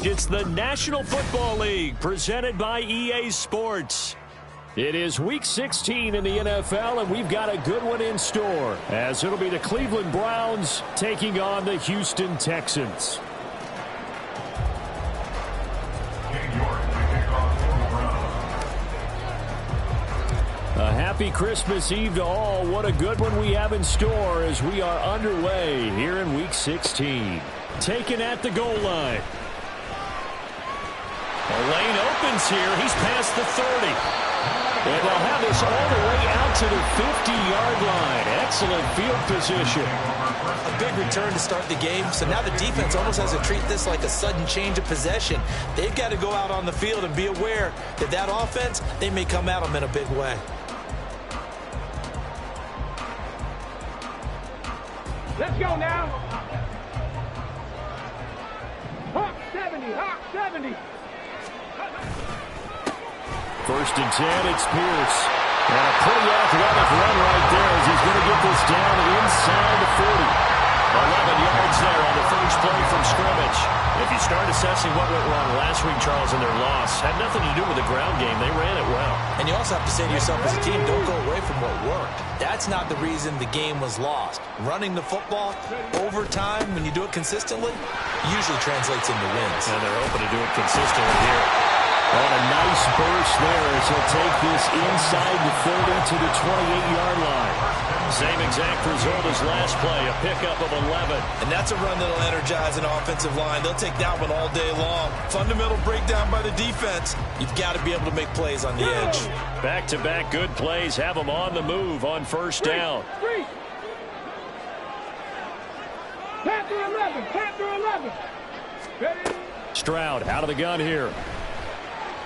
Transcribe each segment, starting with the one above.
It's the National Football League presented by EA Sports. It is Week 16 in the NFL, and we've got a good one in store, as it'll be the Cleveland Browns taking on the Houston Texans. A happy Christmas Eve to all. What a good one we have in store as we are underway here in Week 16. Taken at the goal line. The lane opens here. He's past the 30. And they'll have this all the way out to the 50-yard line. Excellent field position. A big return to start the game. So now the defense almost has to treat this like a sudden change of possession. They've got to go out on the field and be aware that that offense, they may come at them in a big way. Let's go now. Hawk 70, Hawk 70. First and 10, it's Pierce. And a pretty athletic run right there as he's going to get this down inside the 40. 11 yards there on the first play from scrimmage. If you start assessing what went wrong last week, Charles, in their loss, had nothing to do with the ground game. They ran it well. And you also have to say to yourself as a team, don't go away from what worked. That's not the reason the game was lost. Running the football over time, when you do it consistently, usually translates into wins. And they're hoping to do it consistently here. On a nice burst there as he'll take this inside the 30 to the 28-yard line. Same exact result as last play, a pickup of 11. And that's a run that'll energize an offensive line. They'll take that one all day long. Fundamental breakdown by the defense. You've got to be able to make plays on the edge. Back-to-back good plays have them on the move on first down. Panther 11, Panther 11. Ready? Stroud out of the gun here.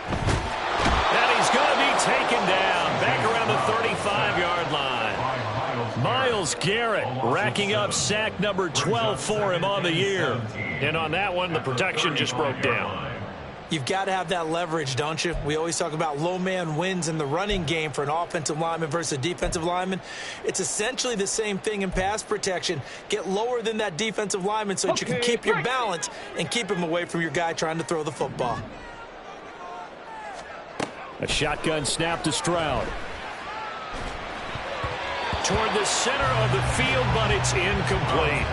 And he's going to be taken down back around the 35-yard line. Myles Garrett racking up sack number 12 for him on the year. And on that one, the protection just broke down. You've got to have that leverage, don't you? We always talk about low man wins in the running game for an offensive lineman versus a defensive lineman. It's essentially the same thing in pass protection. Get lower than that defensive lineman so that you can keep your balance and keep him away from your guy trying to throw the football. A shotgun snap to Stroud. Toward the center of the field, but it's incomplete.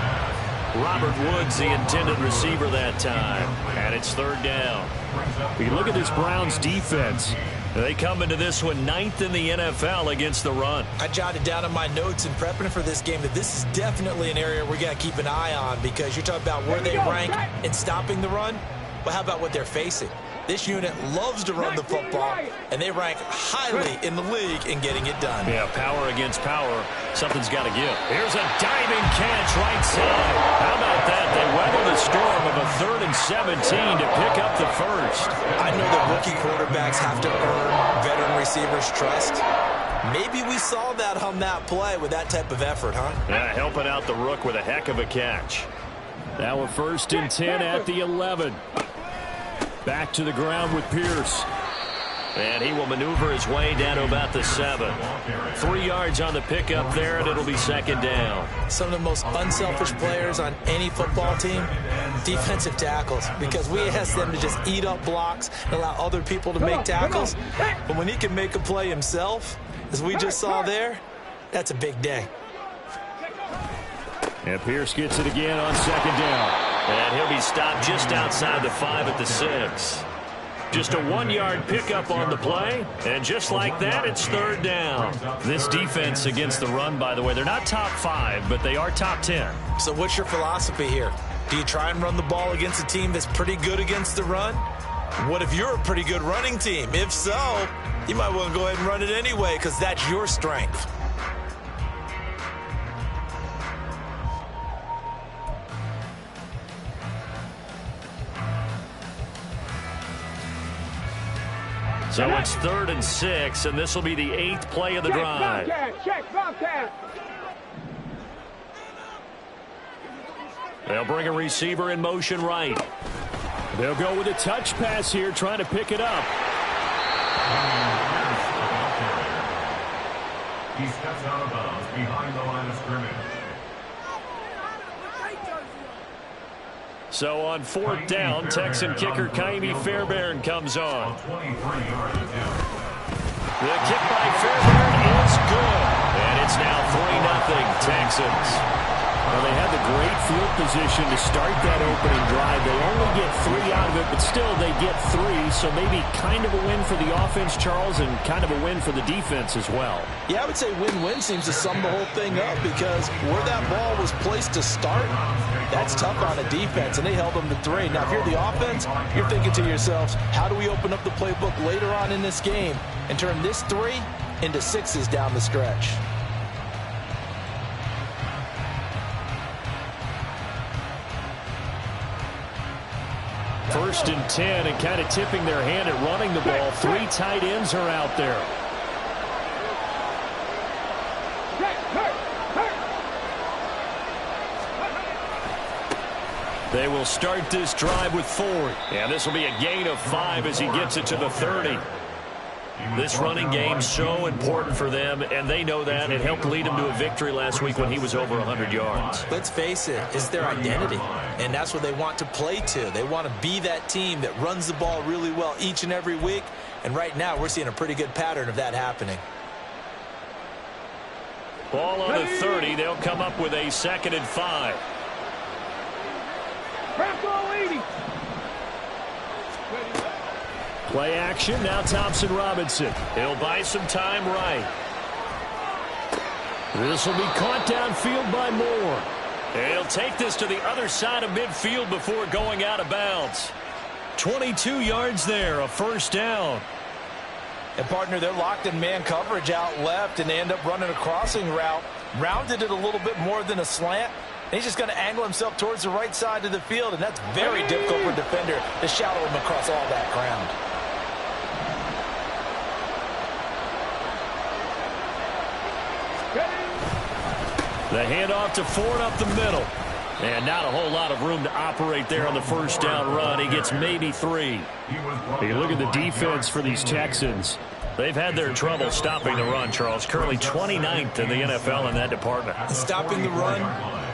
Robert Woods, the intended receiver that time. And it's third down. You look at this Browns defense. They come into this one 9th in the NFL against the run. I jotted down in my notes in prepping for this game that this is definitely an area we got to keep an eye on, because you're talking about where they rank in stopping the run. Well, how about what they're facing? This unit loves to run the football, and they rank highly in the league in getting it done. Yeah, power against power. Something's got to give. Here's a diving catch right side. How about that? They weather the storm of a 3rd and 17 to pick up the first. I know that rookie quarterbacks have to earn veteran receivers' trust. Maybe we saw that on that play with that type of effort, huh? Yeah, helping out the rook with a heck of a catch. Now a 1st and 10 at the 11. Back to the ground with Pierce. And he will maneuver his way down to about the 7. 3 yards on the pickup there, and it'll be second down. Some of the most unselfish players on any football team, defensive tackles, because we ask them to just eat up blocks and allow other people to make tackles. But when he can make a play himself, as we just saw there, that's a big day. And Pierce gets it again on second down. And he'll be stopped just outside the 5 at the 6. Just a 1-yard pickup on the play. And just like that, it's third down. This defense against the run, by the way, they're not top 5, but they are top 10. So what's your philosophy here? Do you try and run the ball against a team that's pretty good against the run? What if you're a pretty good running team? If so, you might want to go ahead and run it anyway, because that's your strength. So it's 3rd and 6, and this will be the 8th play of the drive. Check, Bobcat. They'll bring a receiver in motion right. They'll go with a touch pass here, trying to pick it up. He steps out of bounds behind the line of scrimmage. So on 4th down, Texan kicker Kaimi Fairbairn comes on. The kick by Fairbairn is good. And it's now 3-0 Texans. Well, they had the great field position to start that opening drive. They only get 3 out of it, but still they get 3. So maybe kind of a win for the offense, Charles, and kind of a win for the defense as well. Yeah, I would say win-win seems to sum the whole thing up because where that ball was placed to start, that's tough on a defense, and they held them to 3. Now, if you're the offense, you're thinking to yourselves, how do we open up the playbook later on in this game and turn this 3 into 6s down the stretch? First and 10, and kind of tipping their hand at running the ball. 3 tight ends are out there. They will start this drive with Ford. And this will be a gain of 5 as he gets it to the 30. This running game so important for them, and they know that. It helped lead them to a victory last week when he was over 100 yards. Let's face it, it's their identity, and that's what they want to play to. They want to be that team that runs the ball really well each and every week, and right now we're seeing a pretty good pattern of that happening. Ball on the 30. They'll come up with a 2nd and 5. Play action, now Thompson Robinson. He'll buy some time right. This will be caught downfield by Moore. He'll take this to the other side of midfield before going out of bounds. 22 yards there, a 1st down. And, partner, they're locked in man coverage out left, and they end up running a crossing route. Rounded it a little bit more than a slant. And he's just going to angle himself towards the right side of the field, and that's very difficult for a defender to shadow him across all that ground. The handoff to Ford up the middle. And not a whole lot of room to operate there on the 1st down run. He gets maybe 3. You look at the defense for these Texans. They've had their trouble stopping the run, Charles. Currently 29th in the NFL in that department. Stopping the run,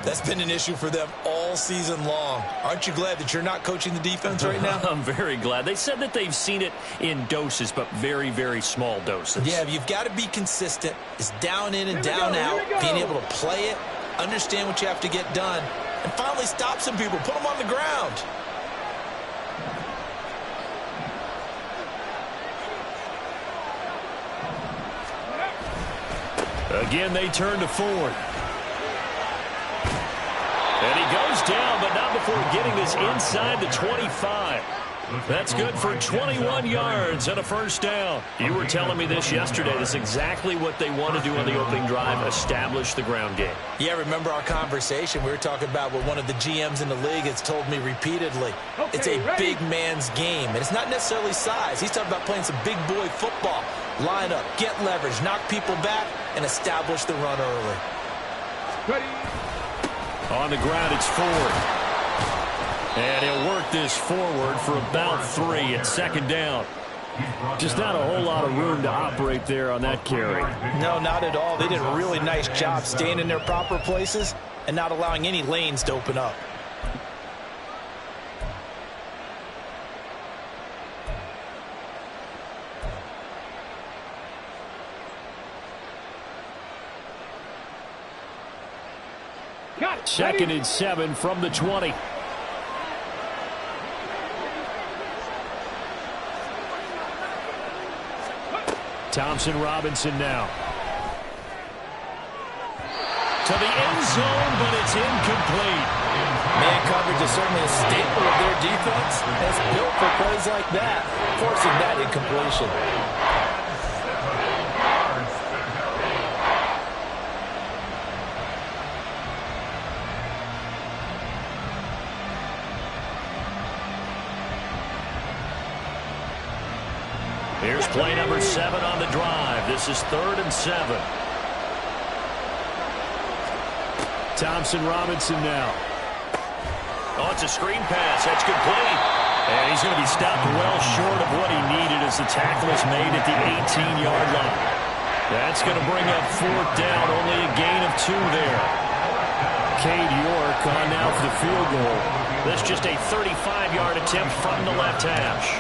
that's been an issue for them all season long. Aren't you glad that you're not coaching the defense right now? I'm very glad. They said that they've seen it in doses, but very, very small doses. Yeah, you've got to be consistent. It's down in and down out, being able to play it, understand what you have to get done, and finally stop some people, put them on the ground. Again, they turn to Ford. And he goes down, but not before getting this inside the 25. That's good for 21 yards and a 1st down. You were telling me this yesterday. That's exactly what they want to do on the opening drive, establish the ground game. Yeah, remember our conversation. We were talking about what one of the GMs in the league has told me repeatedly. It's a big man's game, and it's not necessarily size. He's talking about playing some big boy football. Line up, get leverage, knock people back, and establish the run early. On the ground, it's Ford. And he'll work this forward for about 3 at 2nd down. Just not a whole lot of room to operate there on that carry. No, not at all. They did a really nice job staying in their proper places and not allowing any lanes to open up. Second and 7 from the 20. Thompson Robinson now. To the end zone, but it's incomplete. Man coverage is certainly a staple of their defense. It's built for plays like that, forcing that incompletion. Here's play number 7 on the drive. This is 3rd and 7. Thompson Robinson now. Oh, it's a screen pass. That's complete. And he's going to be stopped well short of what he needed as the tackle is made at the 18-yard line. That's going to bring up 4th down. Only a gain of 2 there. Cade York on now for the field goal. This just a 35-yard attempt from the left hash.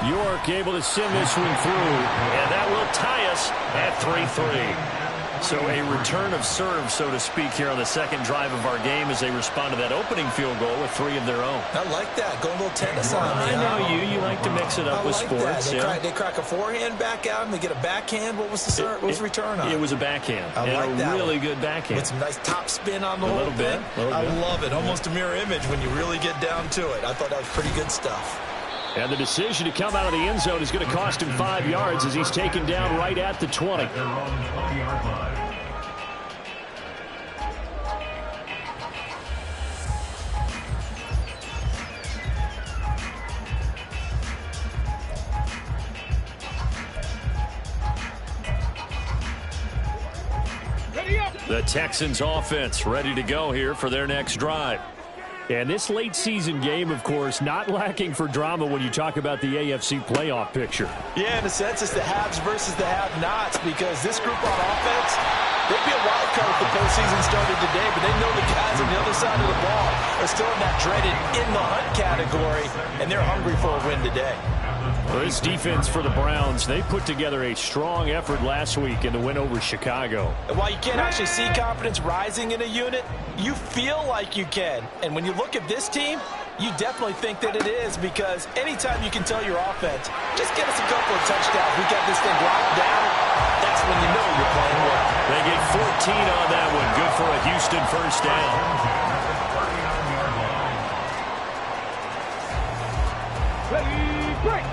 York able to send this one through, and that will tie us at 3-3. So a return of serve, so to speak, here on the second drive of our game as they respond to that opening field goal with 3 of their own. I like that. Going a little tennis on me. I know you like to mix it up with sports. They crack a forehand back out and they get a backhand. What was the return on? It was a backhand. I like that. Really good backhand. With some nice top spin on the whole thing. I love it. Almost a mirror image when you really get down to it. I thought that was pretty good stuff. And the decision to come out of the end zone is going to cost him 5 yards as he's taken down right at the 20. The Texans offense ready to go here for their next drive. And this late season game, of course, not lacking for drama when you talk about the AFC playoff picture. Yeah, in a sense, it's the haves versus the have-nots, because this group on offense, they'd be a wild card if the postseason started today, but they know the guys on the other side of the ball are still in that dreaded in-the-hunt category, and they're hungry for a win today. Well, this defense for the Browns, they put together a strong effort last week in the win over Chicago. And while you can't actually see confidence rising in a unit, you feel like you can. And when you look at this team, you definitely think that it is, because anytime you can tell your offense, just get us a couple of touchdowns, we got this thing locked down, that's when you know you're playing well. They get 14 on that one. Good for a Houston first down. Ready, break.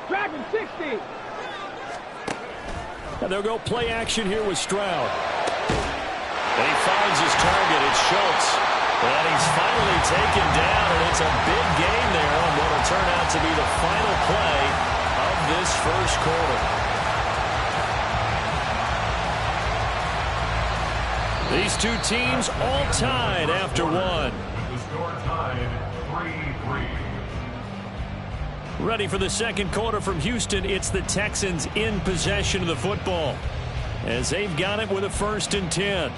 Driving 60. And they'll go play action here with Stroud. And he finds his target. It's Schultz. And he's finally taken down, and it's a big gain there on what will turn out to be the final play of this first quarter. These two teams all tied after one. The score tied 3-3. Ready for the second quarter from Houston. It's the Texans in possession of the football as they've got it with a 1st and 10.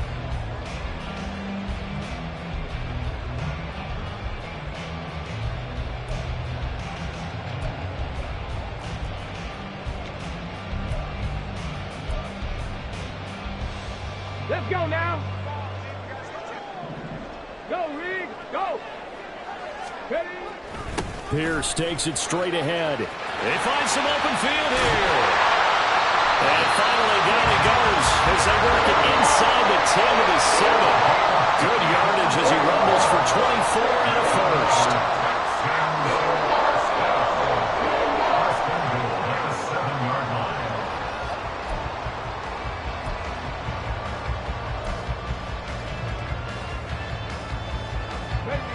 Let's go now. Go, Reed. Go. Ready. Pierce takes it straight ahead. They find some open field here. And finally down he goes as they work it inside the 10 of the 7. Good yardage as he rumbles for 24 and a first.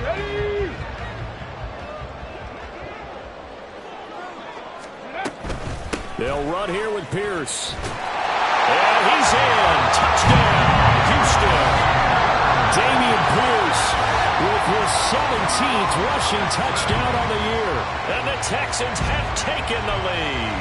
Ready. They'll run here with Pierce. And he's in. Touchdown, Houston. Dameon Pierce with his 17th rushing touchdown on the year. And the Texans have taken the lead.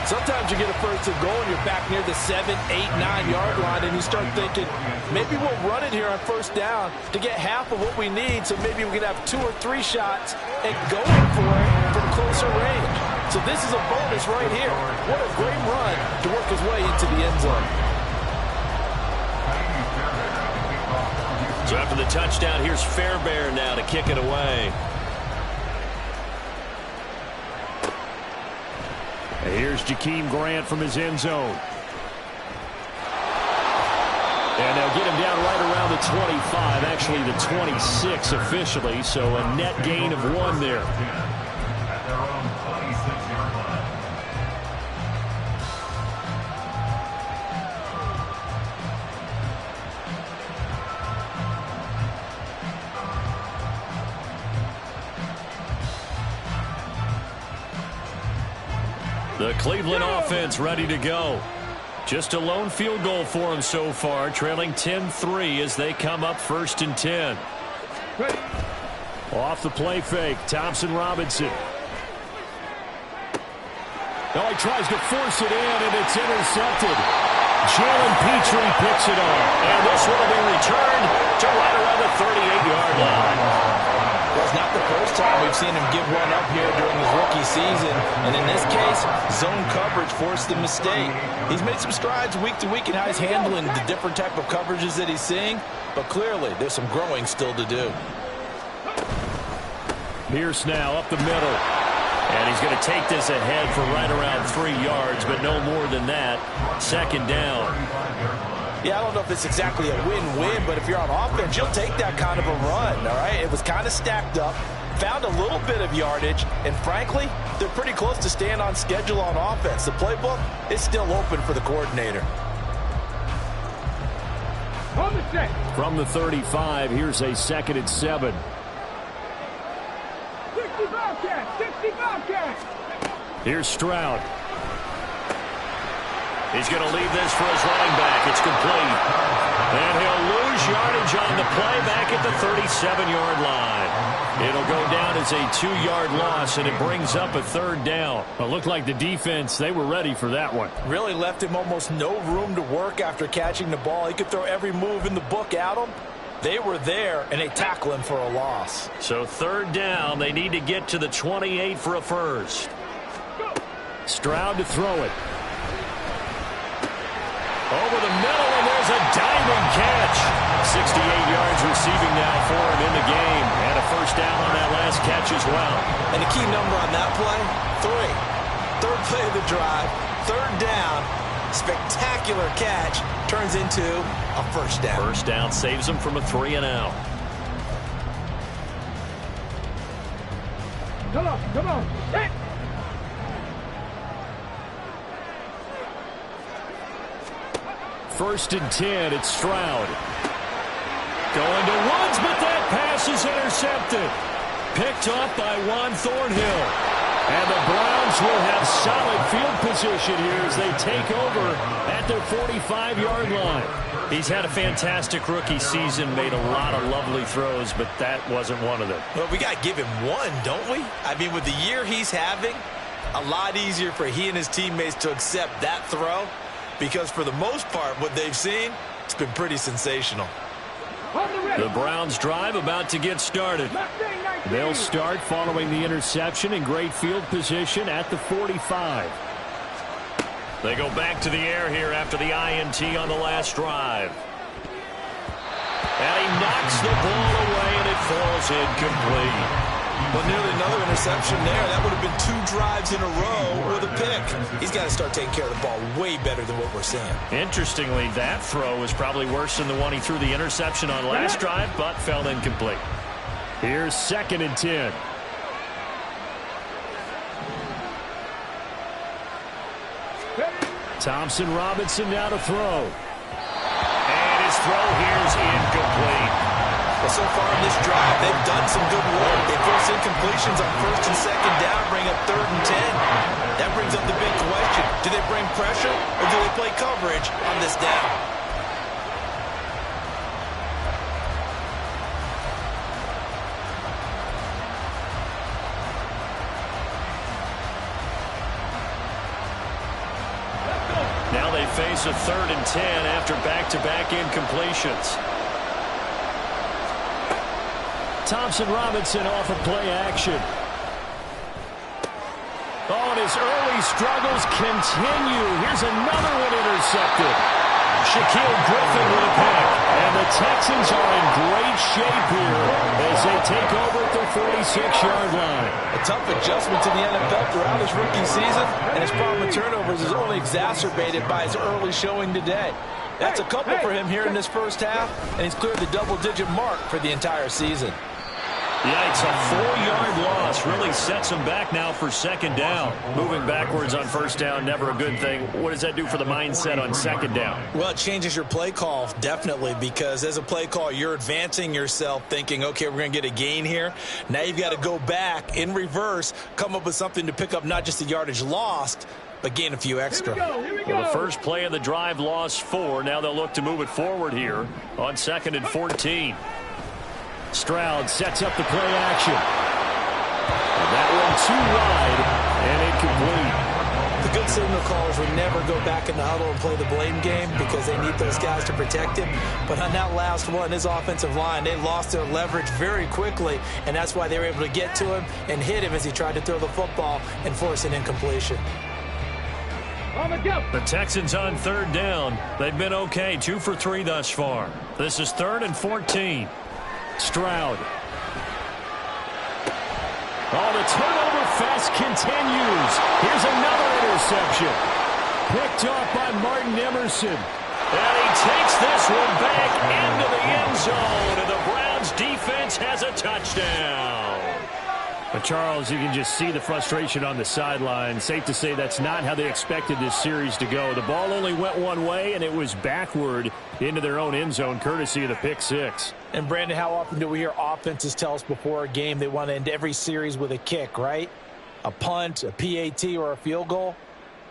Sometimes you get a first and goal and you're back near the 7, 8, 9-yard line, and you start thinking, maybe we'll run it here on first down to get half of what we need, so maybe we can have 2 or 3 shots and going for it from closer range. So this is a bonus right here. What a great run to work his way into the end zone. So after the touchdown, here's Fairbairn now to kick it away. And here's Jakeem Grant from his end zone. And they'll get him down right around the 25, actually the 26 officially, so a net gain of 1 there. At their own 26-yard line. The Cleveland offense ready to go. Just a lone field goal for them so far, trailing 10-3 as they come up 1st and 10. Off the play fake, Thompson Robinson. Now he tries to force it in, and it's intercepted. Jalen Petrie picks it up. And this will be returned to right around the 38-yard line. Well, it's not the first time we've seen him give one up here during his rookie season. And in this case, zone coverage forced the mistake. He's made some strides week to week in how he's handling the different type of coverages that he's seeing. But clearly, there's some growing still to do. Pierce now up the middle. And he's going to take this ahead for right around 3 yards, but no more than that. Second down. Yeah, I don't know if it's exactly a win-win, but if you're on offense, you'll take that kind of a run, all right? It was kind of stacked up, found a little bit of yardage, and frankly, they're pretty close to staying on schedule on offense. The playbook is still open for the coordinator. From the 35, here's a 2nd and 7. 60 Bobcats! 60 Bobcats! Here's Stroud. He's going to leave this for his running back. It's complete. And he'll lose yardage on the play back at the 37-yard line. It'll go down as a 2-yard loss, and it brings up a 3rd down. It looked like the defense, they were ready for that one. Really left him almost no room to work after catching the ball. He could throw every move in the book at him. They were there, and they tackle him for a loss. So 3rd down, they need to get to the 28 for a first. Stroud to throw it. Over the middle, and there's a diving catch. 68 yards receiving now for him in the game. And a first down on that last catch as well. And the key number on that play, 3. 3rd play of the drive, 3rd down. Spectacular catch turns into a first down. First down saves him from a 3-and-out. Come on. Hit! First and 10, it's Stroud. Going to Woods, but that pass is intercepted. Picked off by Juan Thornhill. And the Browns will have solid field position here as they take over at their 45-yard line. He's had a fantastic rookie season, made a lot of lovely throws, but that wasn't one of them. Well, we got to give him one, don't we? I mean, with the year he's having, a lot easier for he and his teammates to accept that throw. Because for the most part, what they've seen, it's been pretty sensational. The Browns drive about to get started. They'll start following the interception in great field position at the 45. They go back to the air here after the INT on the last drive. And he knocks the ball away, and it falls incomplete. Well, nearly another interception there. That would have been 2 drives in a row with a pick. He's got to start taking care of the ball way better than what we're seeing. Interestingly, that throw was probably worse than the one he threw the interception on last drive, but fell incomplete. Here's 2nd and 10. Thompson Robinson now to throw. And his throw here's incomplete. Well, so far in this drive, they've done some good work. They force incompletions on 1st and 2nd down, bring up 3rd and 10. That brings up the big question. Do they bring pressure or do they play coverage on this down? Now they face a 3rd and 10 after back-to-back incompletions. Thompson Robinson off of play action. Oh, and his early struggles continue. Here's another one intercepted. Shaquille Griffin with a pick. And the Texans are in great shape here as they take over at their 46-yard line. A tough adjustment to the NFL throughout his rookie season, and his problem with turnovers is only exacerbated by his early showing today. That's a couple for him here in this first half, and he's cleared the double-digit mark for the entire season. Yikes, a 4-yard loss really sets him back now for 2nd down. Moving backwards on 1st down, never a good thing. What does that do for the mindset on 2nd down? Well, it changes your play call, definitely, because as a play call, you're advancing yourself thinking, okay, we're going to get a gain here. Now you've got to go back in reverse, come up with something to pick up not just the yardage lost, but gain a few extra. Here we go. Well, the first play of the drive lost 4. Now they'll look to move it forward here on 2nd and 14. Stroud sets up the play action. And that one too wide and incomplete. The field signal callers would never go back in the huddle and play the blame game because they need those guys to protect him. But on that last one, his offensive line, they lost their leverage very quickly, and that's why they were able to get to him and hit him as he tried to throw the football and force an incompletion. The Texans on third down. They've been okay, 2 for 3 thus far. This is 3rd and 14. Stroud. Oh, the turnover fest continues. Here's another interception. Picked off by Martin Emerson. And he takes this one back into the end zone. And the Browns defense has a touchdown. But Charles, you can just see the frustration on the sideline. Safe to say that's not how they expected this series to go. The ball only went one way, and it was backward into their own end zone, courtesy of the pick six. And, Brandon, how often do we hear offenses tell us before a game they want to end every series with a kick, right? A punt, a PAT, or a field goal.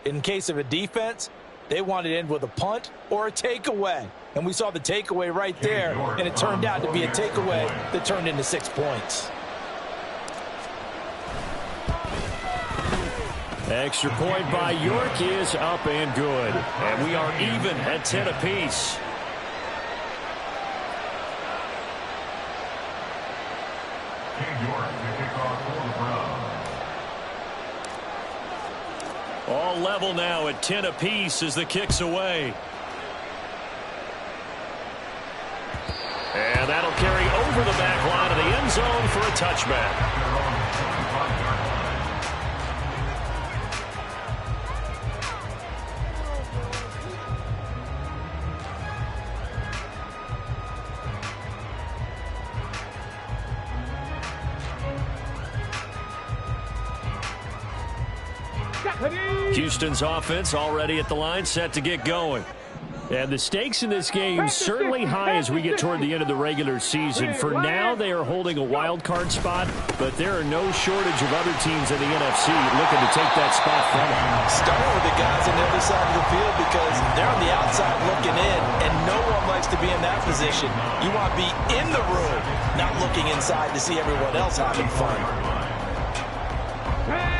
In case of a defense, they want to end with a punt or a takeaway. And we saw the takeaway right there, and it turned out to be a takeaway that turned into 6 points. Extra point by York is up and good. And we are even at 10 apiece. York to kick off for the Browns. All level now at 10 apiece as the kick's away. And that'll carry over the back line of the end zone for a touchback. Houston's offense already at the line, set to get going. And the stakes in this game certainly high as we get toward the end of the regular season. For now, they are holding a wild card spot, but there are no shortage of other teams in the NFC looking to take that spot from them. Starting with the guys on the other side of the field because they're on the outside looking in, and no one likes to be in that position. You want to be in the room, not looking inside to see everyone else having fun.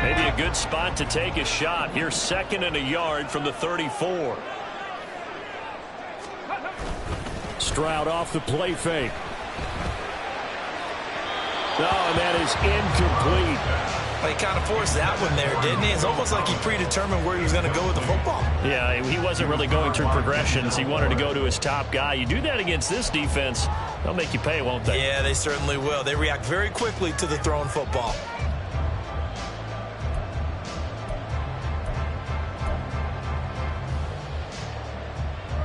Maybe a good spot to take a shot. Here's 2nd and a yard from the 34. Stroud off the play fake. Oh, and that is incomplete. Well, he kind of forced that one there, didn't he? It's almost like he predetermined where he was going to go with the football. Yeah, he wasn't really going through progressions. He wanted to go to his top guy. You do that against this defense, they'll make you pay, won't they? Yeah, they certainly will. They react very quickly to the thrown football.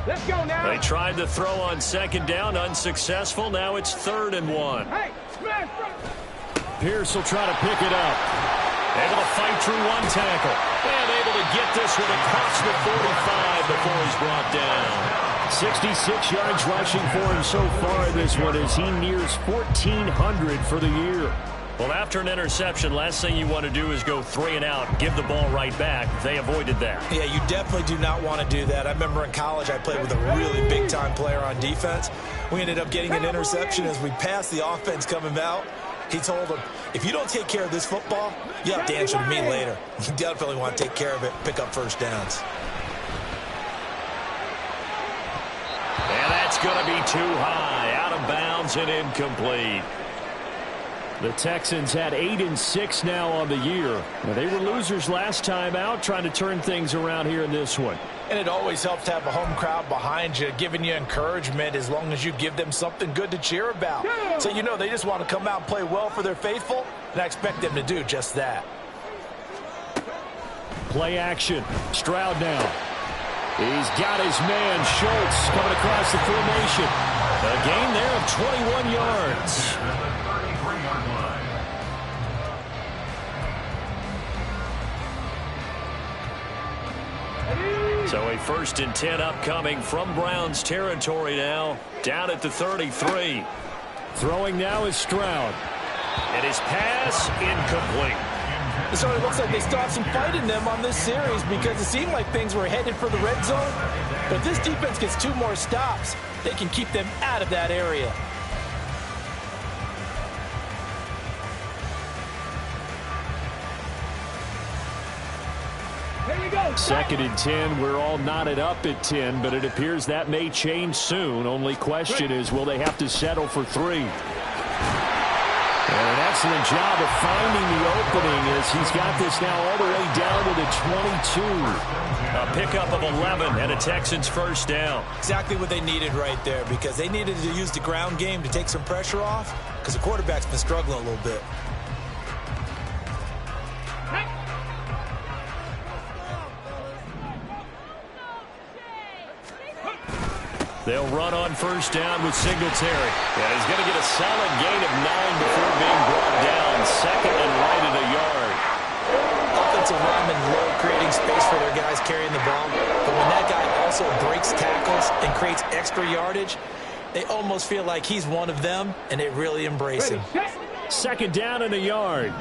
Let's go now. They tried to throw on 2nd down, unsuccessful. Now it's 3rd and 1. Hey, smash. Pierce will try to pick it up. Able to fight through one tackle. And able to get this one across the 45 before he's brought down. 66 yards rushing for him so far in this one as he nears 1,400 for the year. Well, after an interception, last thing you want to do is go 3 and out, give the ball right back. They avoided that. Yeah, you definitely do not want to do that. I remember in college I played with a really big-time player on defense. We ended up getting an interception as we passed the offense coming out. He told him, if you don't take care of this football, you have to answer to me later. You definitely want to take care of it, pick up first downs. And that's going to be too high, out of bounds and incomplete. The Texans had 8-6 now on the year. Now, they were losers last time out, trying to turn things around here in this one. And it always helps to have a home crowd behind you, giving you encouragement as long as you give them something good to cheer about. So you know they just want to come out and play well for their faithful, and I expect them to do just that. Play action. Stroud now. He's got his man, Schultz, coming across the formation. A gain there of 21 yards. So a 1st and 10 upcoming from Browns territory now, down at the 33. Throwing now is Stroud. And his pass incomplete. It sort of looks like they still have some fight in them on this series because it seemed like things were headed for the red zone. But if this defense gets 2 more stops, they can keep them out of that area. Here we go. 2nd and 10. We're all knotted up at 10, but it appears that may change soon. Only question is, will they have to settle for 3? And an excellent job of finding the opening as he's got this now all the way down to the 22. A pickup of 11 and a Texans first down. Exactly what they needed right there, because they needed to use the ground game to take some pressure off, because the quarterback's been struggling a little bit. They'll run on first down with Singletary. Yeah, he's going to get a solid gain of 9 before being brought down. 2nd and right at a yard. Offensive linemen love creating space for their guys carrying the ball. But when that guy also breaks tackles and creates extra yardage, they almost feel like he's one of them, and they really embrace him. 2nd down and a yard.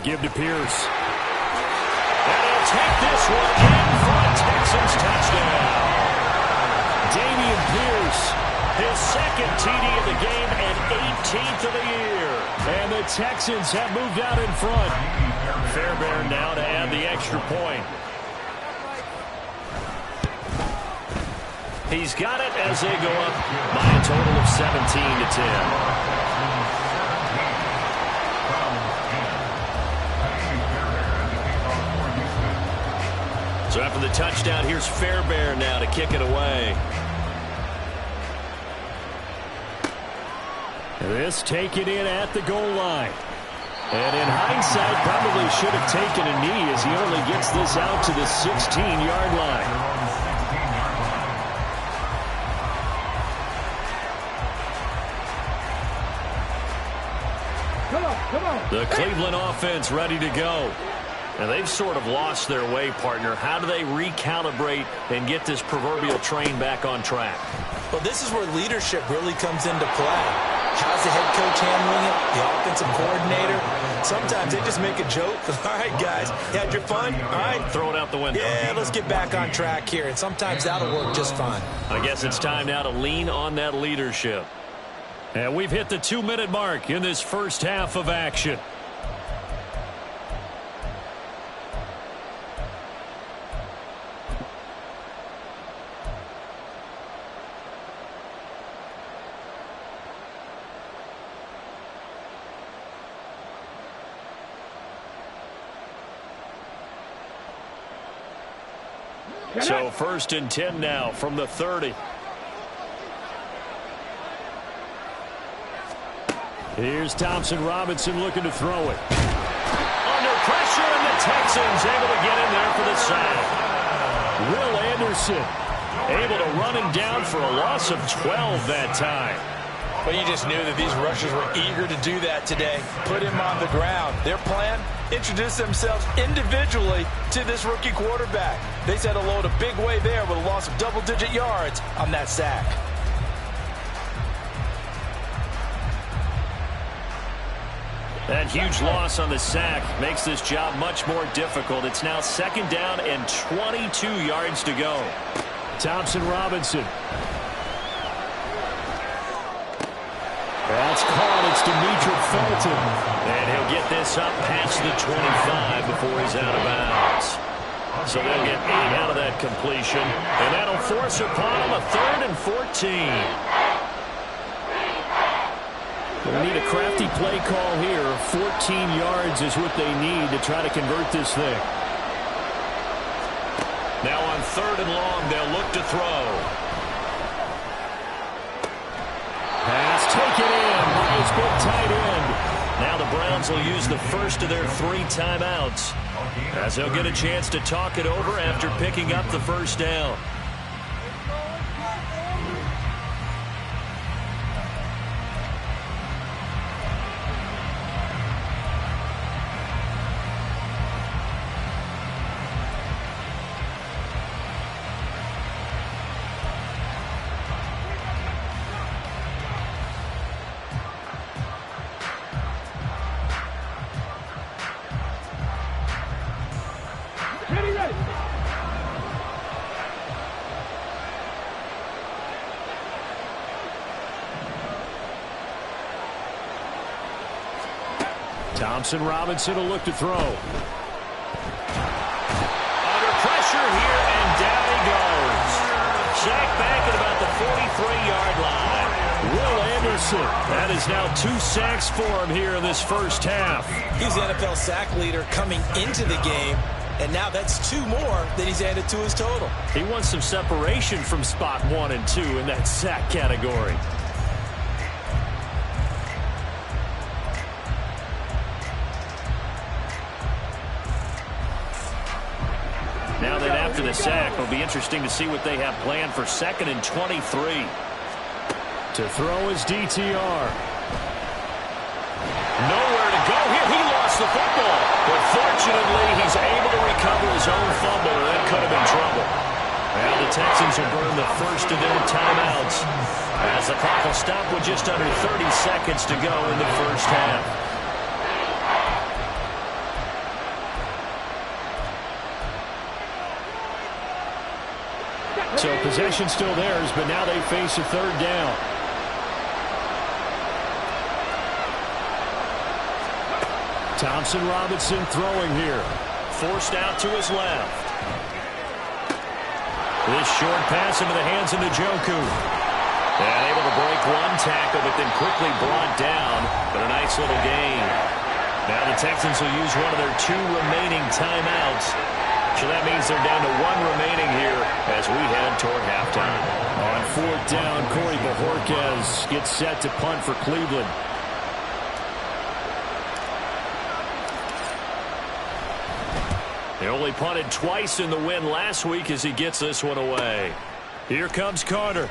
Give to Pierce. Take this one in for a Texans touchdown. Dameon Pierce, his 2nd TD of the game and 18th of the year. And the Texans have moved out in front. Fairbairn now to add the extra point. He's got it as they go up by a total of 17 to 10. So after the touchdown, here's Fairbairn now to kick it away. This taken in at the goal line. And in hindsight, probably should have taken a knee as he only gets this out to the 16-yard line. Come on. The Cleveland offense ready to go. And they've sort of lost their way, partner. How do they recalibrate and get this proverbial train back on track? Well, this is where leadership really comes into play. How's the head coach handling it? The offensive coordinator? Sometimes they just make a joke. All right, guys, you had your fun? All right. Throw it out the window. Yeah, let's get back on track here. And sometimes that'll work just fine. I guess it's time now to lean on that leadership. And we've hit the 2-minute mark in this first half of action. So 1st and 10 now from the 30. Here's Thompson Robinson looking to throw it. Under pressure, and the Texans able to get in there for the sack. Will Anderson able to run him down for a loss of 12 that time. Well, you just knew that these rushers were eager to do that today. Put him on the ground. Their plan? Introduce themselves individually to this rookie quarterback. They said hello to big way there with a loss of double-digit yards on that sack. That huge loss on the sack makes this job much more difficult. It's now 2nd down and 22 yards to go. Thompson Robinson. That's caught. It's Demetric Felton. And he'll get this up past the 25 before he's out of bounds. So they'll get 8 out of that completion. And that'll force upon him a 3rd and 14. We need a crafty play call here. 14 yards is what they need to try to convert this thing. Now on 3rd and long, they'll look to throw. Pass taken in by his big tight end. Now the Browns will use the first of their 3 timeouts, as they'll get a chance to talk it over after picking up the first down. Thompson Robinson will look to throw. Under pressure here, and down he goes. Sacked back at about the 43-yard line. Will Anderson. That is now 2 sacks for him here in this first half. He's the NFL sack leader coming into the game, and now that's 2 more that he's added to his total. He wants some separation from spot 1 and 2 in that sack category. Now that after the sack, it'll be interesting to see what they have planned for 2nd and 23. To throw his DTR. Nowhere to go here. He lost the football. But fortunately, he's able to recover his own fumble, or that could have been trouble. Well, the Texans will burn the first of their timeouts, as the clock will stop with just under 30 seconds to go in the first half. So possession still theirs, but now they face a 3rd down. Thompson Robinson throwing here. Forced out to his left. This short pass into the hands of Njoku. And able to break 1 tackle, but then quickly brought down. But a nice little gain. Now the Texans will use one of their 2 remaining timeouts. So that means they're down to 1 remaining here as we head toward halftime. On 4th down, Corey Bojorquez gets set to punt for Cleveland. He only punted twice in the win last week as he gets this one away. Here comes Carter.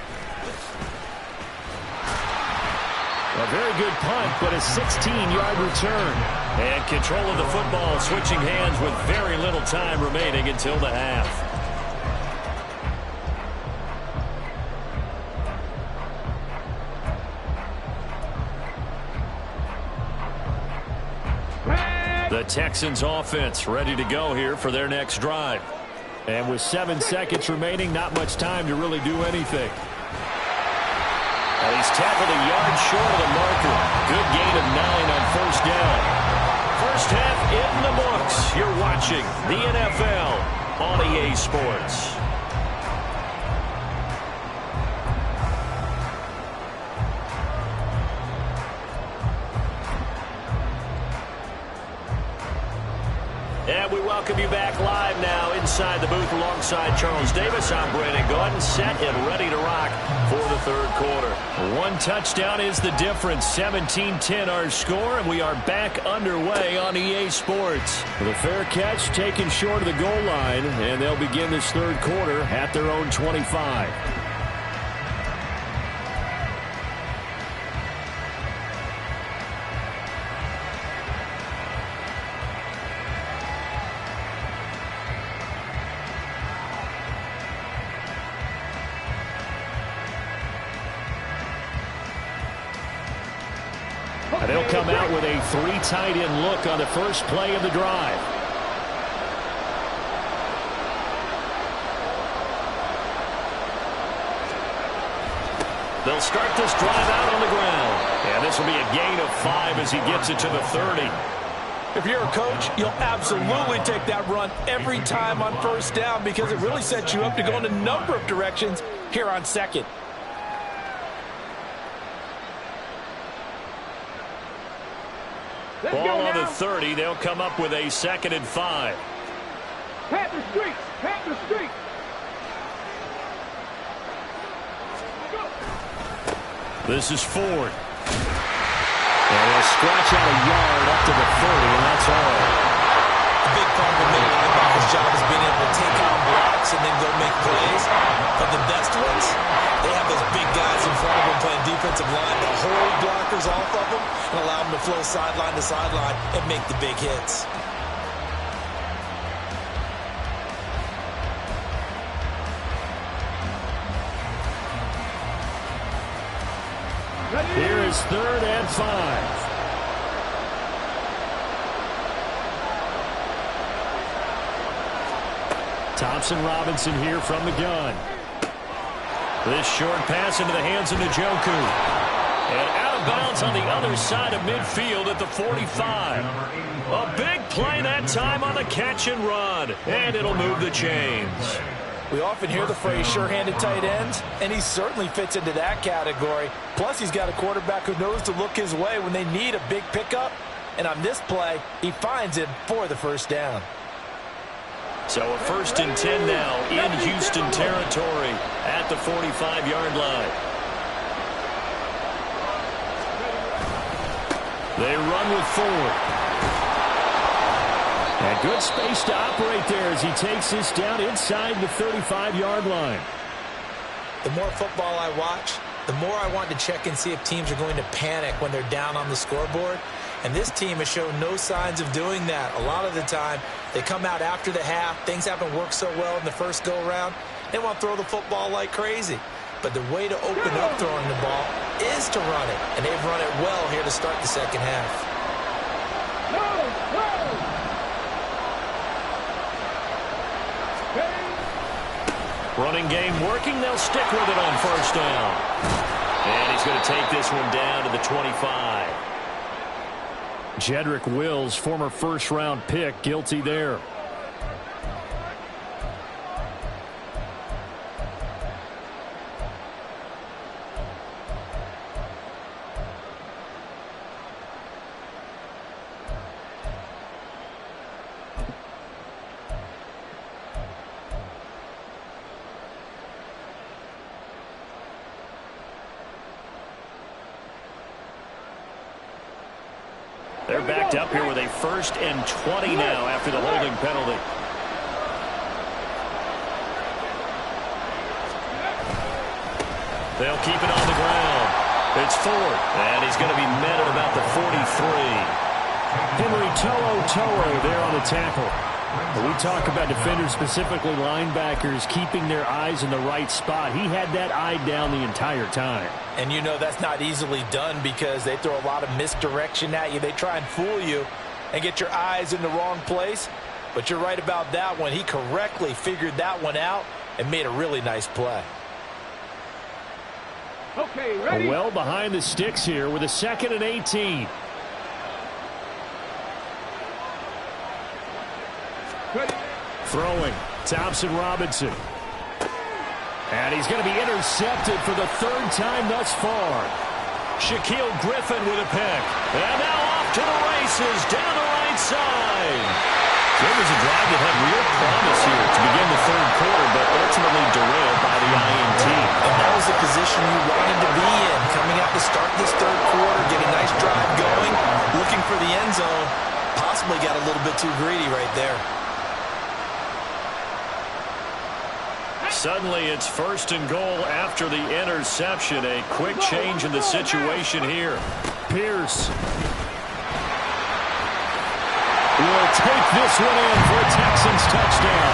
A very good punt, but a 16-yard return. And control of the football switching hands with very little time remaining until the half. The Texans offense ready to go here for their next drive. And with 7 seconds remaining, not much time to really do anything. Well, he's tackled a yard short of the marker. Good gain of 9 on 1st down. First half in the books. You're watching the NFL on EA Sports. And we welcome you back live now inside the booth alongside Charles Davis. I'm Brandon Gordon, set and ready to rock for the 3rd quarter. 1 touchdown is the difference. 17-10 our score, and we are back underway on EA Sports. The fair catch taken short of the goal line, and they'll begin this 3rd quarter at their own 25. They'll come out with a 3 tight end look on the first play of the drive. They'll start this drive out on the ground. And this will be a gain of 5 as he gets it to the 30. If you're a coach, you'll absolutely take that run every time on 1st down because it really sets you up to go in a number of directions here on 2nd. Ball on the 30. They'll come up with a 2nd and 5. Panther Street! Panther Street! This is Ford. And he'll scratch out a yard up to the 30, and that's all. A big part of the middle linebacker's job is being able to take on blocks and then go make plays. But the best ones, they have those big guys in front of them playing defensive line that hold blockers off of them and allow them to flow sideline to sideline and make the big hits. Here is 3rd and 5. Thompson Robinson here from the gun. This short pass into the hands of Njoku. And out of bounds on the other side of midfield at the 45. A big play that time on the catch and run, and it'll move the chains. We often hear the phrase sure-handed tight ends, and he certainly fits into that category. Plus, he's got a quarterback who knows to look his way when they need a big pickup. And on this play, he finds him for the first down. So a 1st and 10 now in Houston territory at the 45-yard line. They run with Ford. And good space to operate there as he takes this down inside the 35-yard line. The more football I watch, the more I want to check and see if teams are going to panic when they're down on the scoreboard. And this team has shown no signs of doing that. A lot of the time, they come out after the half. Things haven't worked so well in the first go-around. They want to throw the football like crazy. But the way to open up throwing the ball is to run it. And they've run it well here to start the second half. Running game working. They'll stick with it on 1st down. And he's going to take this one down to the 25. Jedrick Wills, former first-round pick, guilty there. They're backed up here with a 1st and 20 now after the holding penalty. They'll keep it on the ground. It's Ford, and he's going to be met at about the 43. Henry To'o there on the tackle. When we talk about defenders, specifically linebackers, keeping their eyes in the right spot. He had that eye down the entire time. And you know that's not easily done because they throw a lot of misdirection at you. They try and fool you and get your eyes in the wrong place. But you're right about that one. He correctly figured that one out and made a really nice play. Okay, ready? Well behind the sticks here with a 2nd and 18. Ready. Throwing, Thompson-Robinson. And he's going to be intercepted for the 3rd time thus far. Shaquille Griffin with a pick. And now off to the races down the right side. It was a drive that had real promise here to begin the 3rd quarter, but ultimately derailed by the INT. And that was the position you wanted to be in. Coming out to start this 3rd quarter, get a nice drive going, looking for the end zone. Possibly got a little bit too greedy right there. Suddenly it's 1st and goal after the interception. A quick change in the situation here. Pierce will take this one in for a Texans touchdown.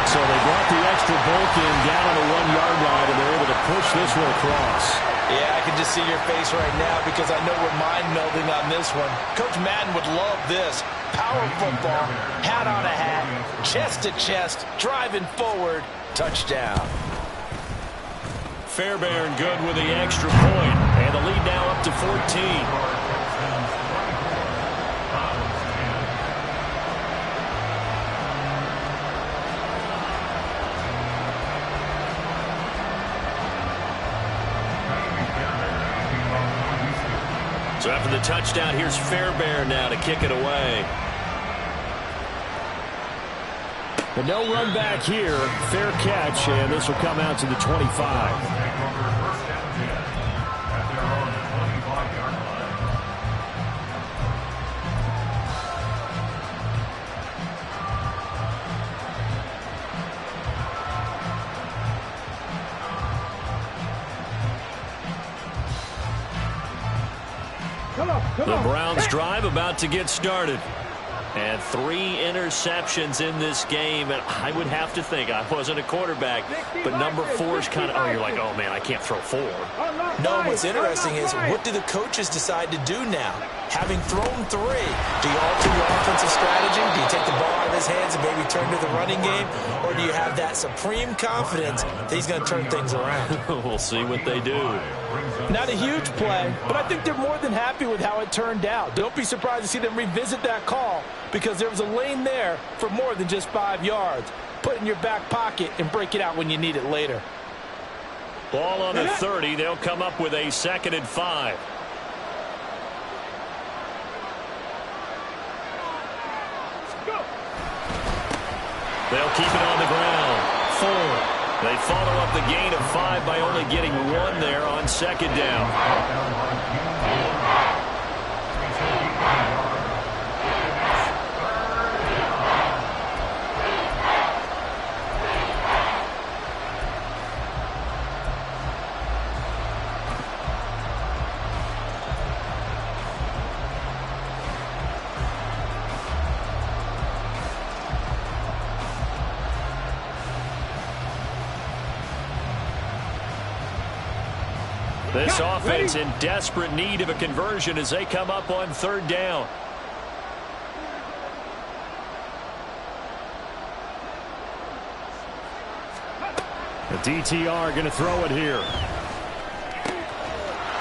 So they brought the extra bulk in down on the 1-yard line, and they're able to push this one across. Yeah, I can just see your face right now because I know we're mind-melding on this one. Coach Madden would love this. Power football, hat on a hat, chest to chest, driving forward, touchdown. Fairbairn good with the extra point, and the lead now up to 14. So after the touchdown, here's Fairbairn now to kick it away. But no run back here. Fair catch, and this will come out to the 25. The Browns drive about to get started. And 3 interceptions in this game. And I would have to think, I wasn't a quarterback, but number 4 is kind of, oh, you're like, oh, man, I can't throw 4. No, what's interesting is what do the coaches decide to do now? Having thrown 3, do you alter your offensive strategy? Do you take the ball out of his his hands and maybe turn to the running game? Or do you have that supreme confidence that he's going to turn things around? We'll see what they do. Not a huge play, but I think they're more than happy with how it turned out. Don't be surprised to see them revisit that call because there was a lane there for more than just 5 yards. Put it in your back pocket and break it out when you need it later. Ball on the 30. They'll come up with a 2nd and 5. They'll keep it on the ground. 4. They follow up the gain of 5 by only getting 1 there on 2nd down. This offense in desperate need of a conversion as they come up on 3rd down. The DTR going to throw it here.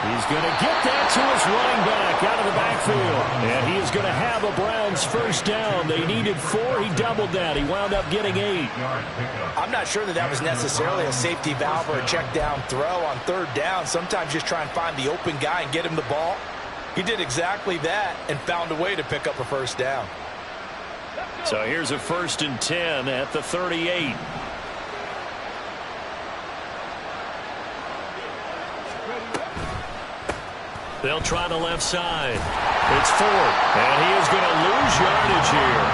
He's going to get that to his running back out of the backfield. And he is going to have a Browns 1st down. They needed 4. He doubled that. He wound up getting 8. I'm not sure that was necessarily a safety valve or a check down throw on 3rd down. Sometimes just try and find the open guy and get him the ball. He did exactly that and found a way to pick up a 1st down. So here's a 1st and 10 at the 38. They'll try the left side. It's 4, and he is going to lose yardage here.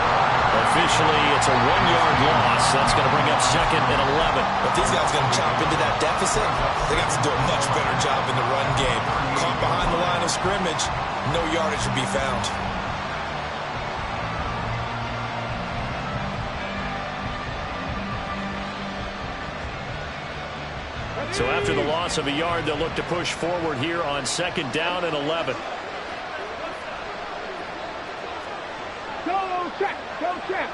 Officially, it's a 1-yard loss. That's going to bring up 2nd and 11. If these guys are going to chop into that deficit, they got to do a much better job in the run game. Caught behind the line of scrimmage, no yardage to be found. So after the loss of a yard, they'll look to push forward here on 2nd down and 11. Go check. Go check.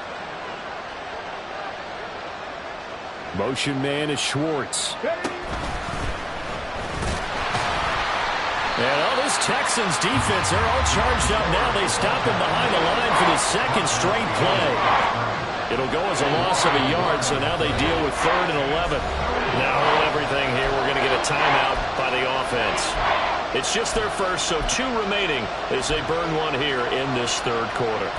Motion man is Schwartz. And all this Texans defense, they're all charged up now. They stop him behind the line for the 2nd straight play. It'll go as a loss of a yard, so now they deal with 3rd and 11. Now hold everything here. We're going to get a timeout by the offense. It's just their first, so 2 remaining as they burn 1 here in this 3rd quarter.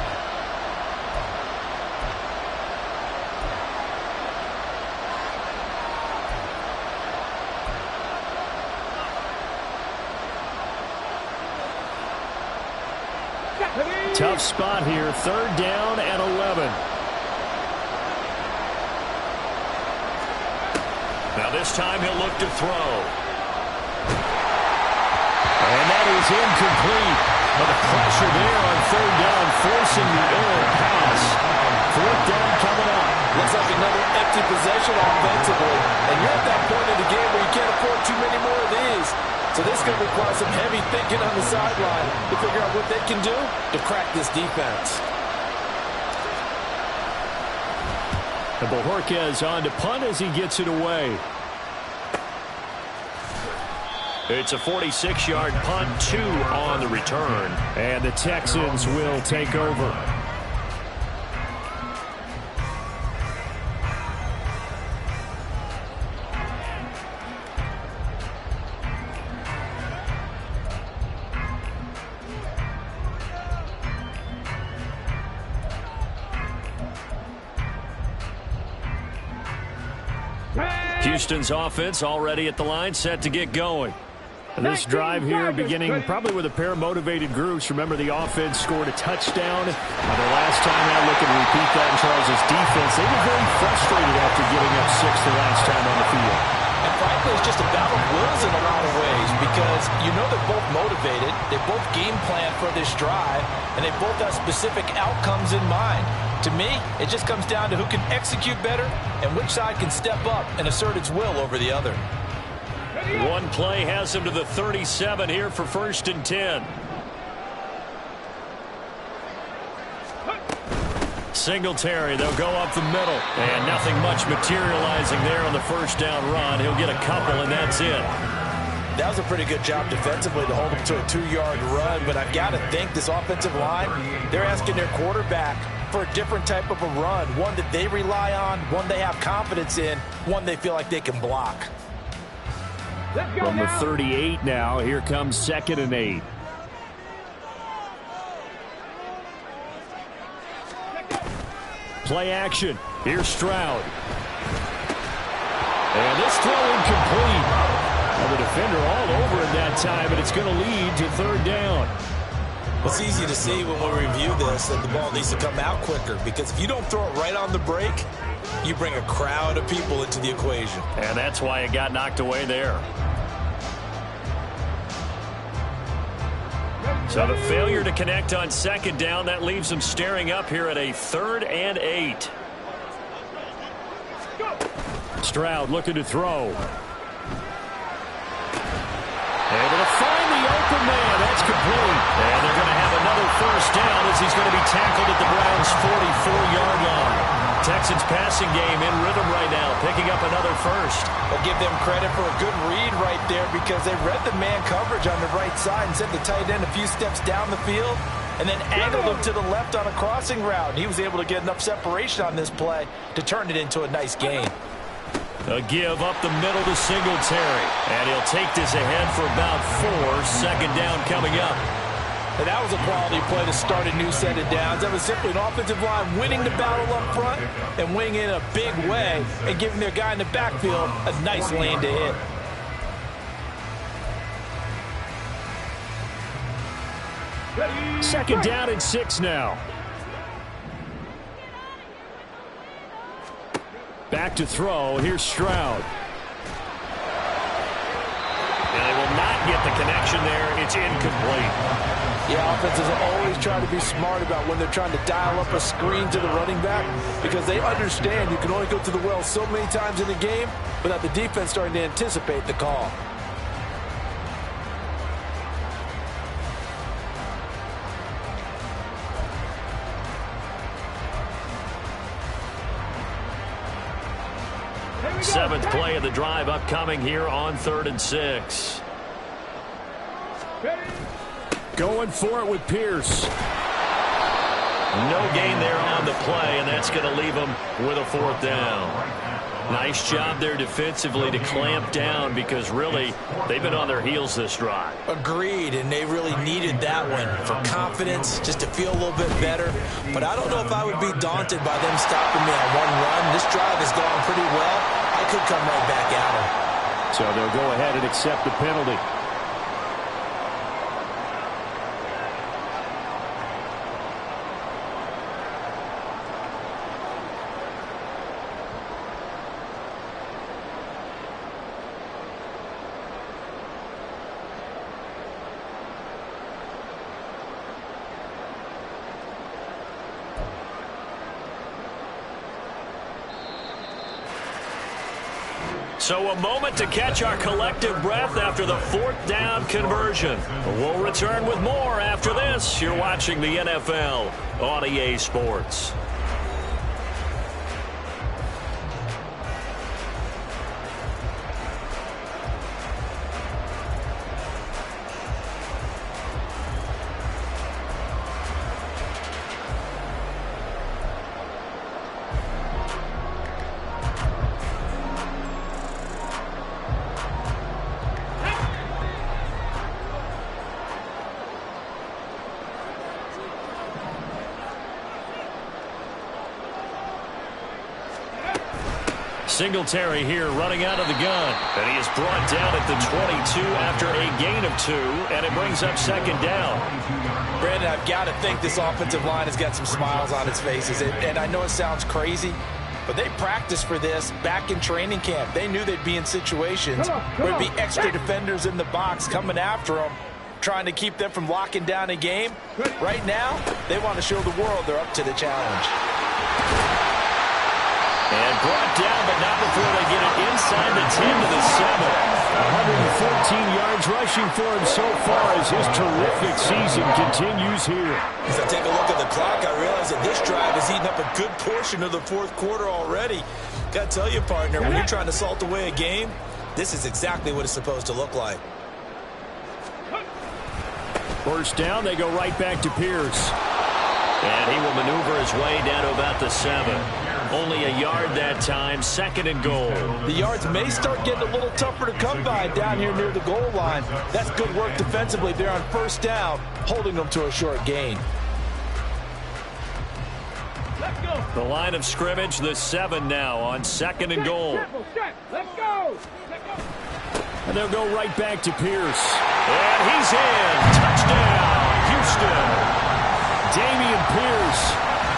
Tough spot here. 3rd down and 11. Now this time he'll look to throw. And that is incomplete. But the pressure there on 3rd down, forcing the errant pass. 4th down coming up. Looks like another empty possession offensively. And you're at that point in the game where you can't afford too many more of these. So this is going to require some heavy thinking on the sideline to figure out what they can do to crack this defense. And Bojorquez on to punt as he gets it away. It's a 46-yard punt, 2 on the return. And the Texans will take over. Houston's offense already at the line, set to get going. And this drive here beginning probably with a pair of motivated groups. Remember, the offense scored a touchdown. Their last time out, looking to repeat that in Charles' defense. They were very frustrated after giving up 6 the last time on the field. And frankly, it's just a battle of wills in a lot of ways because you know they're both motivated. They both game plan for this drive, and they both have specific outcomes in mind. To me, it just comes down to who can execute better and which side can step up and assert its will over the other. One play has him to the 37 here for 1st and 10. Singletary, they'll go up the middle. And nothing much materializing there on the first down run. He'll get a couple, and that's it. That was a pretty good job defensively to hold him to a 2-yard run, but I've got to think this offensive line, they're asking their quarterback for a different type of a run, one that they rely on, one they have confidence in, one they feel like they can block. From the 38 now, here comes 2nd and 8. Play action. Here's Stroud. And this throw incomplete. Well, the defender all over it that time, and it's going to lead to 3rd down. It's easy to see when we review this that the ball needs to come out quicker, because if you don't throw it right on the break, you bring a crowd of people into the equation. And that's why it got knocked away there. So the failure to connect on 2nd down, that leaves them staring up here at a 3rd and 8. Stroud looking to throw. Able to find the open man. That's complete. And they're going to have another 1st down as he's going to be tackled at the Browns' 44-yard line. Texans passing game in rhythm right now, picking up another 1st. I'll give them credit for a good read right there, because they read the man coverage on the right side and sent the tight end a few steps down the field and then angled him to the left on a crossing route. He was able to get enough separation on this play to turn it into a nice gain. A give up the middle to Singletary. And he'll take this ahead for about 4. 2nd down coming up. And that was a quality play to start a new set of downs. That was simply an offensive line winning the battle up front and winning in a big way and giving their guy in the backfield a nice lane to hit. Second down and 6 now. Back to throw. Here's Stroud. And they will not get the connection there. It's incomplete. Yeah, offenses always try to be smart about when they're trying to dial up a screen to the running back, because they understand you can only go to the well so many times in a game without the defense starting to anticipate the call. Seventh play of the drive upcoming here on 3rd and 6. Going for it with Pierce. No gain there on the play, and that's going to leave them with a 4th down. Nice job there defensively to clamp down, because really they've been on their heels this drive. Agreed, and they really needed that one for confidence, just to feel a little bit better. But I don't know if I would be daunted by them stopping me on one run. This drive has gone pretty well. I could come right back at them. So they'll go ahead and accept the penalty. So a moment to catch our collective breath after the 4th down conversion. We'll return with more after this. You're watching the NFL on EA Sports. Singletary here running out of the gun. And he is brought down at the 22 after a gain of 2. And it brings up 2nd down. Brandon, I've got to think this offensive line has got some smiles on its faces. And I know it sounds crazy, but they practiced for this back in training camp. They knew they'd be in situations where there'd be extra defenders in the box coming after them, trying to keep them from locking down a game. Right now, they want to show the world they're up to the challenge. And brought down, but not before they get it inside the 10 to the 7. 114 yards rushing for him so far as his terrific season continues here. As I take a look at the clock, I realize that this drive has eaten up a good portion of the fourth quarter already. Got to tell you, partner, when you're trying to salt away a game, this is exactly what it's supposed to look like. First down, they go right back to Pierce. And he will maneuver his way down to about the 7. Only a yard that time, 2nd and goal. The yards may start getting a little tougher to come by down here near the goal line. That's good work defensively there on first down, holding them to a short gain. Let's go. The line of scrimmage, the 7 now on 2nd and goal. Let's go. And they'll go right back to Pierce. And he's in. Touchdown, Houston. Dameon Pierce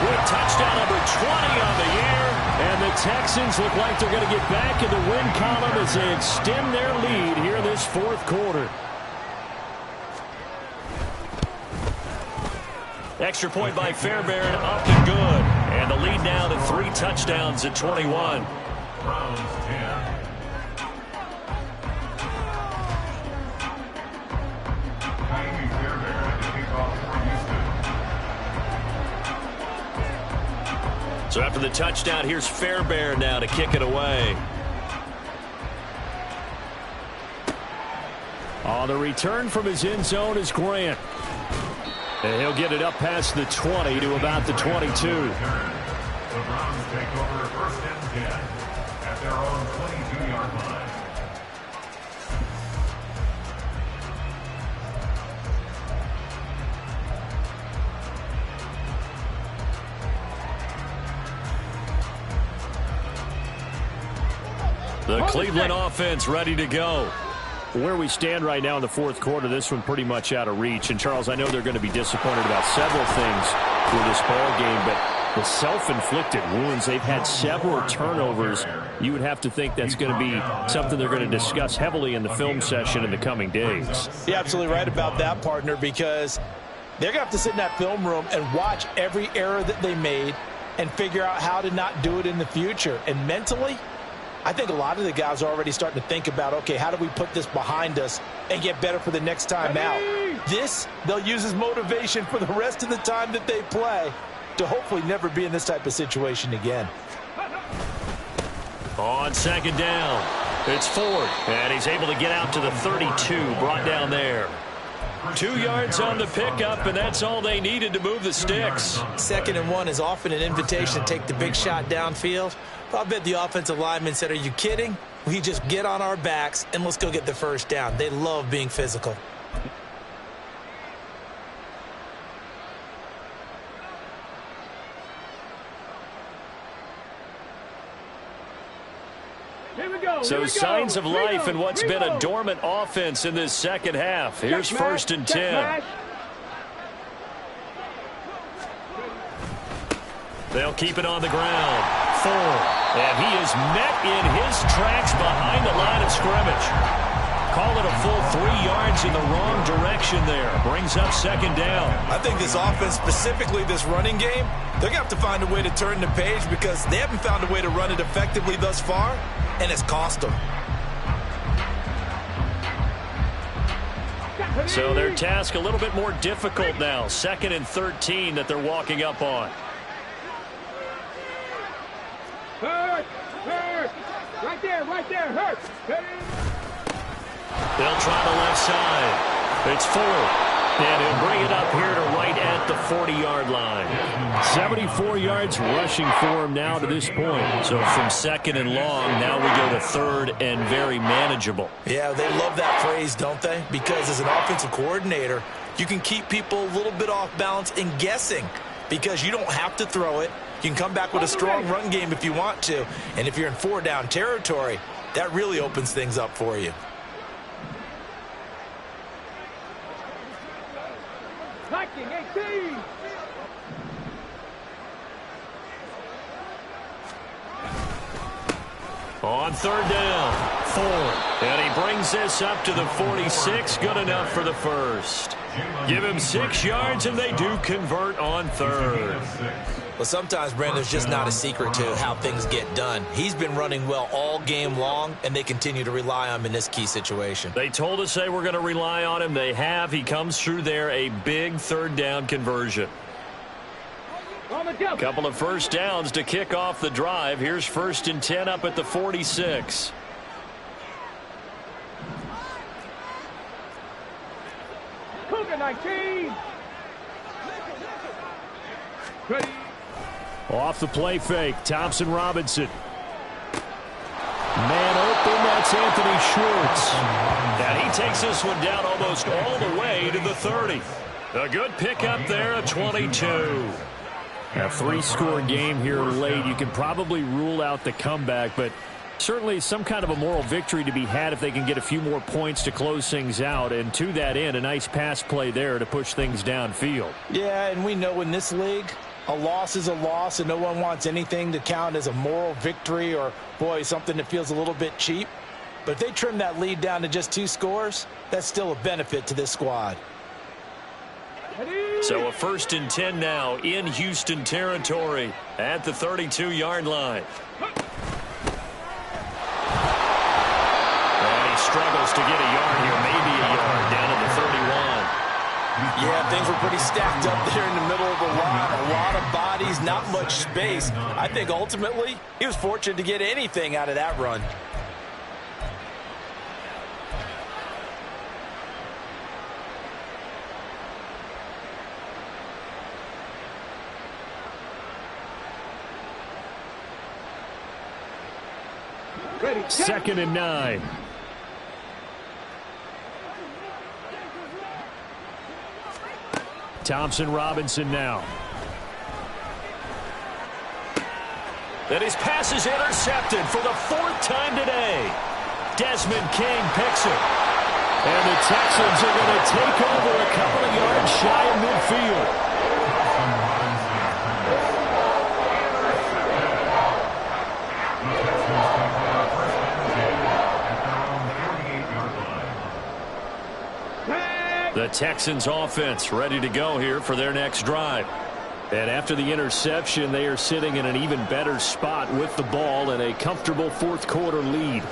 with touchdown number 20 on the year. And the Texans look like they're going to get back in the win column as they extend their lead here in this fourth quarter. Extra point by Fairbairn, up and good. And the lead now to 3 touchdowns at 21. Browns 10. So after the touchdown, here's Fairbairn now to kick it away. On the return from his end zone is Grant. And he'll get it up past the 20 to about the 22. The Browns take over 1st and 10 at their own 22-yard line. The Cleveland offense ready to go. Where we stand right now in the fourth quarter, this one pretty much out of reach. And, Charles, I know they're going to be disappointed about several things for this ball game, but the self-inflicted wounds, they've had several turnovers. You would have to think that's going to be something they're going to discuss heavily in the film session in the coming days. You're absolutely right about that, partner, because they're going to have to sit in that film room and watch every error that they made and figure out how to not do it in the future. And mentally, I think a lot of the guys are already starting to think about, okay, how do we put this behind us and get better for the next time out? This, they'll use as motivation for the rest of the time that they play to hopefully never be in this type of situation again. On 2nd down, it's Ford, and he's able to get out to the 32, brought down there. 2 yards on the pickup, and that's all they needed to move the sticks. 2nd and 1 is often an invitation to take the big shot downfield. I bet the offensive lineman said, are you kidding? We just get on our backs and let's go get the first down. They love being physical. So signs of life in what's been a dormant offense in this second half. Here's 1st and 10. They'll keep it on the ground. Ford. And he is met in his tracks behind the line of scrimmage. Call it a full 3 yards in the wrong direction there. Brings up 2nd down. I think this offense, specifically this running game, they're going to have to find a way to turn the page because they haven't found a way to run it effectively thus far, and it's cost them. So their task a little bit more difficult now. 2nd and 13 that they're walking up on. Hurt. Right there, hurt. They'll try the left side. It's Ford. And he'll bring it up here to right at the 40-yard line. 74 yards rushing for him now to this point. So from 2nd and long, now we go to 3rd and very manageable. Yeah, they love that phrase, don't they? Because as an offensive coordinator, you can keep people a little bit off balance and guessing because you don't have to throw it. You can come back with a strong run game if you want to. And if you're in 4-down territory, that really opens things up for you. Hiking 18. On 3rd down, Ford. And he brings this up to the 46. Good enough for the first. Give him 6 yards, and they do convert on 3rd. Well, sometimes, Brandon, there's just not a secret to how things get done. He's been running well all game long, and they continue to rely on him in this key situation. They told us they were going to rely on him. They have. He comes through there, a big third down conversion. A couple of first downs to kick off the drive. Here's 1st and 10 up at the 46. Cougar 19. Ready. Off the play fake, Thompson Robinson. Man open, that's Anthony Schwartz. And he takes this one down almost all the way to the 30. A good pickup there, a 22. A 3-score game here late. You can probably rule out the comeback, but certainly some kind of a moral victory to be had if they can get a few more points to close things out. And to that end, a nice pass play there to push things downfield. Yeah, and we know in this league, a loss is a loss, and no one wants anything to count as a moral victory or, boy, something that feels a little bit cheap. But if they trim that lead down to just 2 scores, that's still a benefit to this squad. So a 1st and 10 now in Houston territory at the 32-yard line. And he struggles to get a yard here, maybe a yard down to the 31. Yeah, things were pretty stacked up there in the middle of the line. A lot of bodies, not much space. I think ultimately he was fortunate to get anything out of that run. Ready. 2nd and 9. Thompson Robinson now. And his pass is intercepted for the 4th time today. Desmond King picks it. And the Texans are going to take over a couple of yards shy of midfield. The Texans offense ready to go here for their next drive. And after the interception, they are sitting in an even better spot with the ball and a comfortable 4th quarter lead.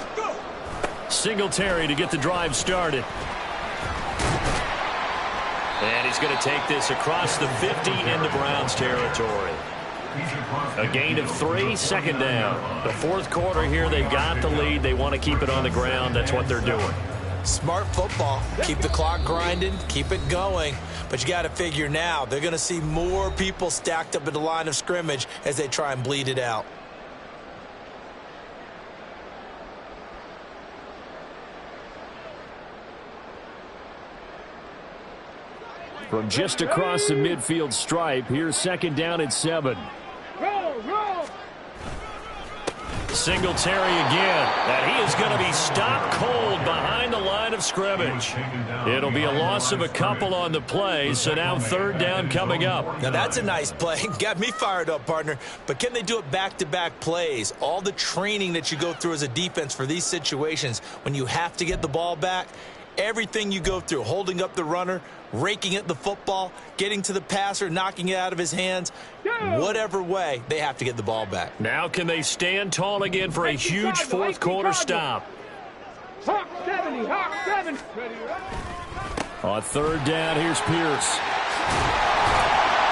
Singletary to get the drive started. And he's going to take this across the 50 into Browns territory. A gain of 3, 2nd down. The 4th quarter here, they've got the lead. They want to keep it on the ground. That's what they're doing. Smart football. Keep the clock grinding, keep it going. But you got to figure now they're going to see more people stacked up at the line of scrimmage as they try and bleed it out. From just across the midfield stripe, here's 2nd down and 7. Roll, roll. Singletary again, and he is going to be stopped cold behind the line of scrimmage. It'll be a loss of a couple on the play, so now 3rd down coming up. Now that's a nice play. Got me fired up, partner. But can they do it back-to-back plays? All the training that you go through as a defense for these situations, when you have to get the ball back, everything you go through, holding up the runner, raking at the football, getting to the passer, knocking it out of his hands, whatever way, they have to get the ball back. Now can they stand tall again for a huge 4th quarter stop? Hawk 70, Hawk 7. Ready. On 3rd down, here's Pierce.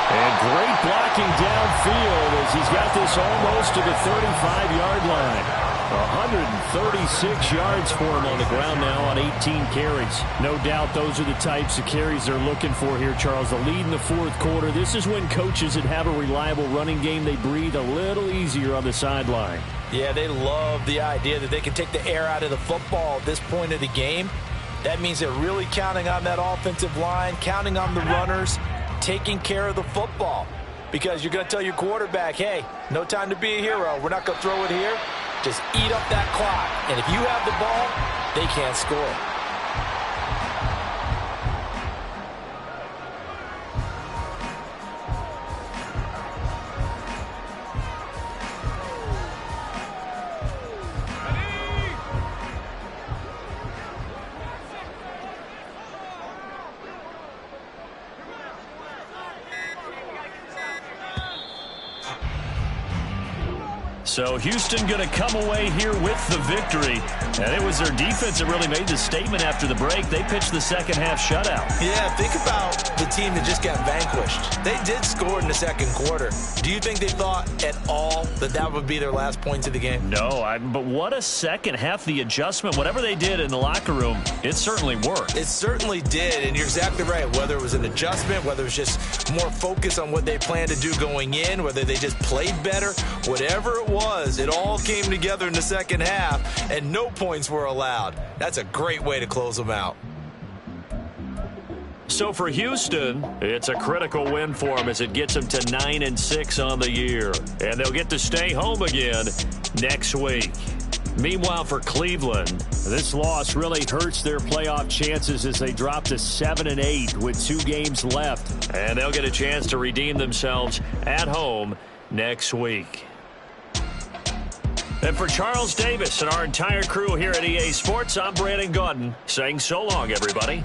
And great blocking downfield as he's got this almost to the 35-yard line. 136 yards for him on the ground now on 18 carries. No doubt those are the types of carries they're looking for here, Charles. The lead in the 4th quarter. This is when coaches that have a reliable running game, they breathe a little easier on the sideline. Yeah, they love the idea that they can take the air out of the football at this point of the game. That means they're really counting on that offensive line, counting on the runners, taking care of the football. Because you're going to tell your quarterback, hey, no time to be a hero. We're not going to throw it here. Just eat up that clock. And if you have the ball, they can't score. So Houston going to come away here with the victory. And it was their defense that really made the statement after the break. They pitched the second half shutout. Yeah, think about the team that just got vanquished. They did score in the second quarter. Do you think they thought at all that that would be their last points of the game? No, but what a second half. The adjustment, whatever they did in the locker room, it certainly worked. It certainly did, and you're exactly right. Whether it was an adjustment, whether it was just more focus on what they planned to do going in, whether they just played better, whatever it was, it all came together in the second half, and no points were allowed. That's a great way to close them out. So for Houston, it's a critical win for them as it gets them to 9-6 on the year. And they'll get to stay home again next week. Meanwhile, for Cleveland, this loss really hurts their playoff chances as they drop to 7-8 with 2 games left. And they'll get a chance to redeem themselves at home next week. And for Charles Davis and our entire crew here at EA Sports, I'm Brandon Gaudin saying so long, everybody.